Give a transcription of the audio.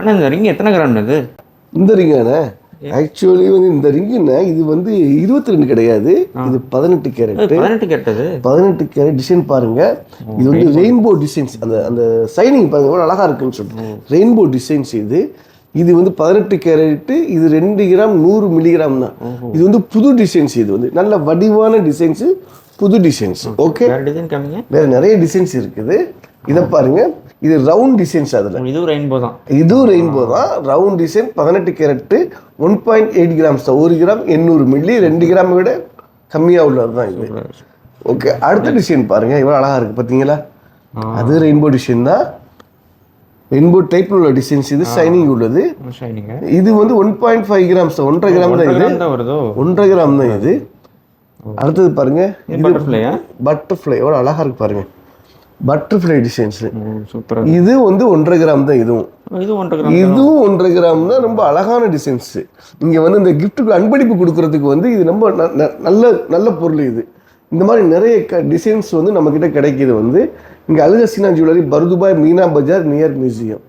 ஆனால் இந்த ரிங் எத்தனை கிராம் இது? இந்த ரிங்காண்ணே ஆக்சுவலி வந்து இந்த ரிங்குண்ணே இது வந்து 22 கிடையாது, இது 18 கேரட். 18 கேரட். 18 கேரட் டிசைன் பாருங்க. இது வந்து ரெயின்போ டிசைன்ஸ், அந்த அந்த சைனிங் பாருங்க எவ்வளோ அழகா இருக்குன்னு சொல்லிட்டு ரெயின்போ டிசைன்ஸ். இது வந்து 18 கேரட். இது 2 கிராம் 100 மில்லிகிராம் தான். இது வந்து புது டிசைன்ஸ். இது வந்து நல்ல வடிவான டிசைன்ஸ், புது டிசைன்ஸ். ஓகே, வேற நிறைய டிசைன்ஸ் இருக்குது. இதை பாருங்க, இது ரவுண்ட் டிசைன்ஸ். அதில் இதுவும் ரெயின்போ தான். இதுவும் ரெயின்போ தான். ரவுண்ட் டிசைன் 18 கேரட் 1.8 கிராம்ஸ் தான். 1 கிராம் 800 மில்லி, 2 கிராம் விட கம்மியாக உள்ளது தான் இது. ஓகே, அடுத்த டிசைன் பாருங்க இவ்வளோ அழகா இருக்கு பார்த்தீங்களா? அது ரெயின்போ டிசைன் தான். ரெயின்போ டைப்ல உள்ள டிசைன்ஸ். இது ஷைனிங் உள்ளது. இது வந்து 1.5 கிராம்ஸ் தான். 1.5 கிராம் தான் இது. 1.5 கிராம் தான் இது. அடுத்தது பாருங்க, பட்டர்ஃப்ளை எவ்வளோ அழகா இருக்கு பாருங்க. Butterfly designs. இது வந்து 1.5 கிராம் தான். இதுவும் 1.5 கிராம் தான். ரொம்ப அழகான டிசைன்ஸ். இங்கே வந்து இந்த கிஃப்ட்டுக்கு அன்பளிப்பு கொடுக்கறதுக்கு வந்து இது ரொம்ப நல்ல நல்ல பொருள். இது இந்த மாதிரி நிறைய டிசைன்ஸ் வந்து நம்மக்கிட்ட கிடைக்கிது. வந்து இங்கே அல் ஹசீனா ஜுவல்லரி, பர்துபாய், மீனா பஜார், நியர் மியூசியம்.